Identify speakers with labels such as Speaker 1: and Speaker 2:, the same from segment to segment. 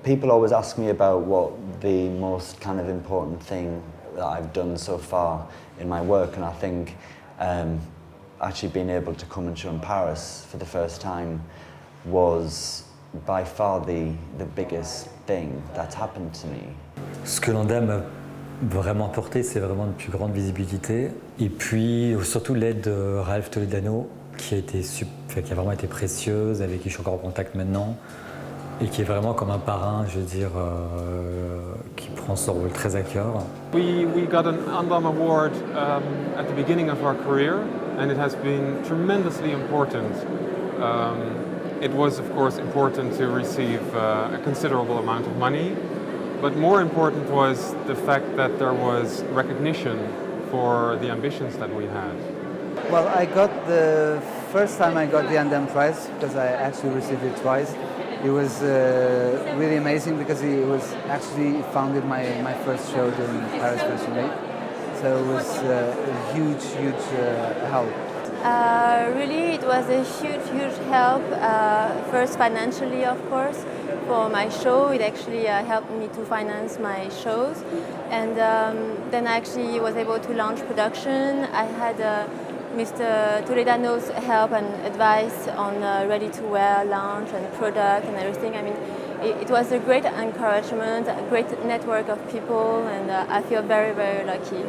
Speaker 1: people always ask me about what the most kind of important thing that I've done so far in my work, and I think actually being able to come and show in Paris for the first time was by far the biggest thing that's happened to me.
Speaker 2: Ce que l'Andam a vraiment apporté, c'est vraiment une plus grande visibilité. Et puis surtout l'aide de Ralph Toledano, qui a vraiment été précieuse, avec qui je suis encore en contact maintenant, et qui est vraiment comme un parrain, je veux dire, qui prend son rôle très à cœur.
Speaker 3: We got an Andam award at the beginning of our career, and it has been tremendously important. It was, of course, important to receive a considerable amount of money, but more important was the fact that there was recognition for the ambitions that we had.
Speaker 4: Well, I got the first time I got the Andam prize, because I actually received it twice. It was really amazing because it was actually founded my first show during Paris Fashion Week. So it was a huge help.
Speaker 5: Really, it was a huge help. First financially, of course, for my show. It actually helped me to finance my shows. And then I actually was able to launch production. I had Mr. Toledano's help and advice on ready-to-wear launch and product and everything. I mean, it was a great encouragement, a great network of people, and I feel very lucky.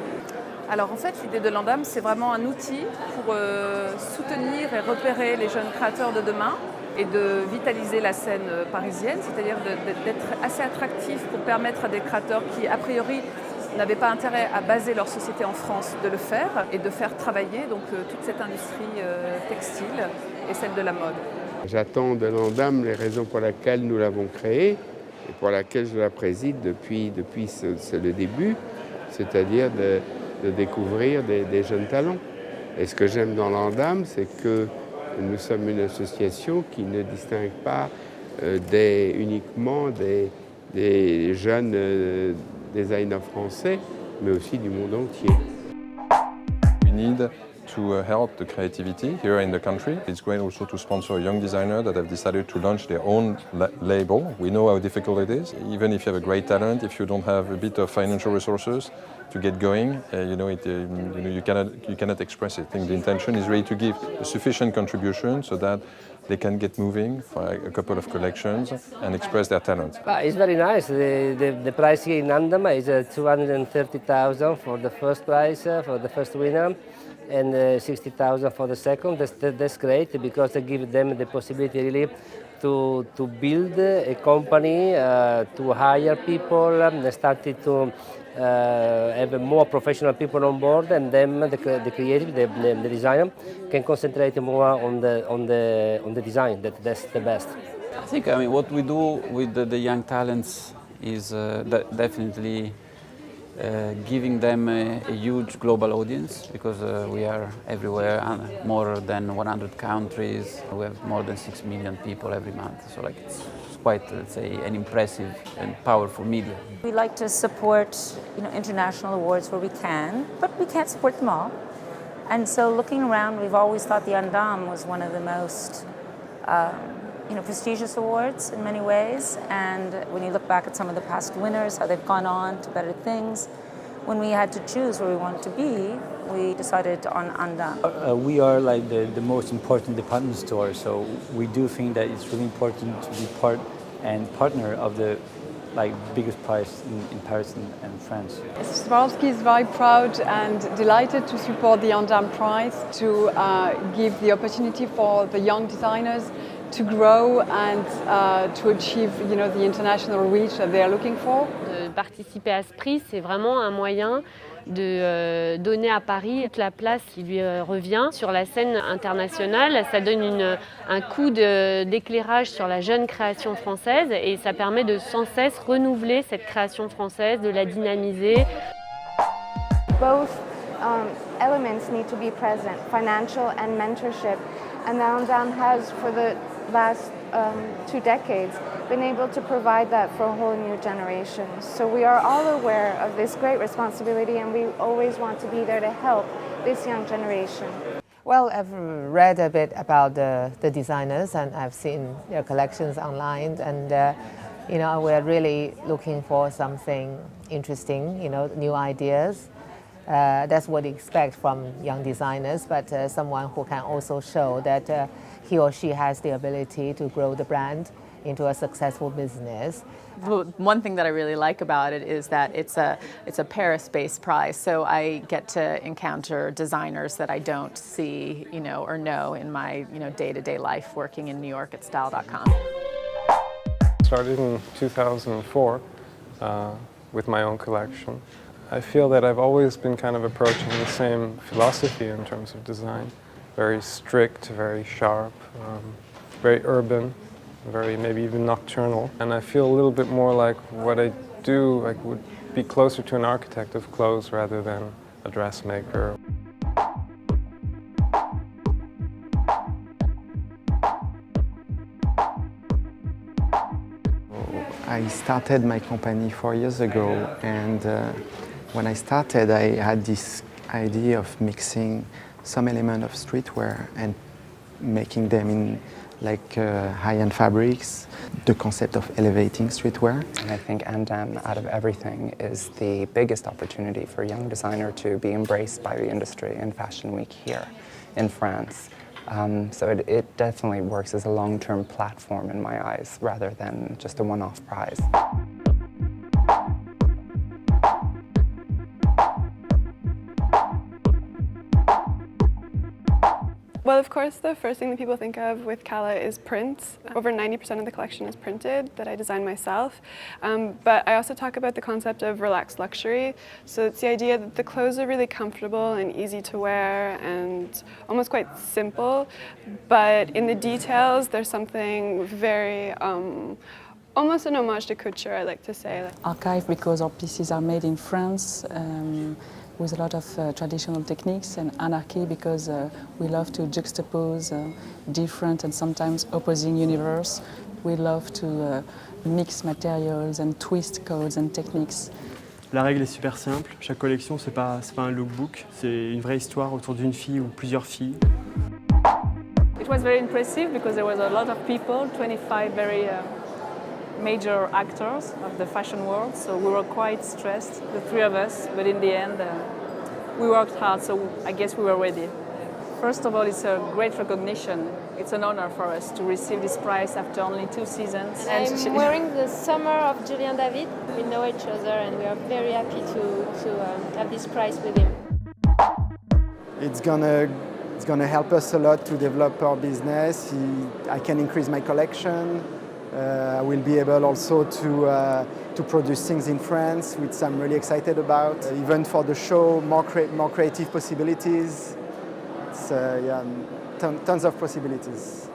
Speaker 6: Alors en fait, l'idée de l'Andam, c'est vraiment un outil pour soutenir et repérer les jeunes créateurs de demain et de vitaliser la scène parisienne, c'est-à-dire d'être assez attractif pour permettre à des créateurs qui, a priori, n'avaient pas intérêt à baser leur société en France de le faire et de faire travailler donc, toute cette industrie textile et celle de la mode.
Speaker 7: J'attends de l'Andam les raisons pour lesquelles nous l'avons créé et pour lesquelles je la préside depuis le début, c'est-à-dire de découvrir des jeunes talents. Et ce que j'aime dans l'Andam, c'est que nous sommes une association qui ne distingue pas uniquement des jeunes designers français, mais aussi du monde entier.
Speaker 8: We need to help the creativity here in the country. It's great also to sponsor young designers that have decided to launch their own label. We know how difficult it is. Even if you have a great talent, if you don't have a bit of financial resources to get going, you cannot express it. I think the intention is really to give a sufficient contribution so that they can get moving for a couple of collections and express their talent.
Speaker 9: It's very nice. The prize here in Andam is 230,000 for the first prize, for the first winner, and 60,000 for the second. That's great because they give them the possibility really to build a company, to hire people. They started to have more professional people on board, and then the creative, the designer, can concentrate more on the design. That's the best.
Speaker 10: I think what we do with the young talents is definitely giving them a huge global audience, because we are everywhere, more than 100 countries. We have more than 6 million people every month. So it's quite, let's say, an impressive and powerful media.
Speaker 11: We like to support, international awards where we can, but we can't support them all. And so looking around, we've always thought the Andam was one of the most prestigious awards in many ways. And when you look back at some of the past winners, how they've gone on to better things, when we had to choose where we wanted to be, we decided on Andam.
Speaker 12: We are like the most important department store, so we do think that it's really important to be part and partner of the biggest prize in Paris and France.
Speaker 13: Swarovski is very proud and delighted to support the Andam Prize, to give the opportunity for the young designers to grow and to achieve, the international reach that they are looking for.
Speaker 14: De participer à ce prix, c'est vraiment un moyen de donner à Paris toute la place qui lui revient sur la scène internationale. Ça donne un coup d'éclairage sur la jeune création française et ça permet de sans cesse renouveler cette création française, de la dynamiser.
Speaker 15: Both elements need to be present, financial and mentorship. And Andam has, for the last 2 decades, been able to provide that for a whole new generation. So we are all aware of this great responsibility, and we always want to be there to help this young generation.
Speaker 16: Well, I've read a bit about the designers, and I've seen their collections online, and You know, we're really looking for something interesting, you know, new ideas. That's what we expect from young designers, but someone who can also show that he or she has the ability to grow the brand into a successful business.
Speaker 17: One thing that I really like about it is that it's a Paris-based prize, so I get to encounter designers that I don't see, you know, or know in my, you know, day-to-day life working in New York at style.com.
Speaker 3: Started in 2004 with my own collection. I feel that I've always been kind of approaching the same philosophy in terms of design. Very strict, very sharp, very urban, very maybe even nocturnal. And I feel a little bit more like what I do like would be closer to an architect of clothes rather than a dressmaker.
Speaker 18: I started my company 4 years ago, and when I started I had this idea of mixing some element of streetwear and making them in like high-end fabrics, the concept of elevating streetwear.
Speaker 19: And I think Andam, out of everything, is the biggest opportunity for a young designer to be embraced by the industry in Fashion Week here in France. So it definitely works as a long-term platform in my eyes, rather than just a one-off prize.
Speaker 20: Well, of course, the first thing that people think of with Calla is prints. Over 90% of the collection is printed, that I designed myself. But I also talk about the concept of relaxed luxury. So it's the idea that the clothes are really comfortable and easy to wear and almost quite simple. But in the details, there's something very, almost an homage to couture, I like to say.
Speaker 21: Archive, because our pieces are made in France, with a lot of traditional techniques, and anarchy because we love to juxtapose different and sometimes opposing universe. We love to mix materials and twist codes and techniques.
Speaker 22: La règle est super simple, chaque collection c'est pas un lookbook, c'est une vraie histoire autour d'une fille ou plusieurs filles.
Speaker 6: It was very impressive because there was a lot of people, 25 very major actors of the fashion world, so we were quite stressed, the three of us, but in the end we worked hard, so I guess we were ready. First of all, it's a great recognition. It's an honor for us to receive this prize after only 2 seasons.
Speaker 5: I'm wearing the summer of Julien David. We know each other and we are very happy to have this prize with him.
Speaker 23: It's gonna help us a lot to develop our business. I can increase my collection. I will be able also to produce things in France, which I'm really excited about. Even for the show, more creative possibilities. It's, yeah, tons of possibilities.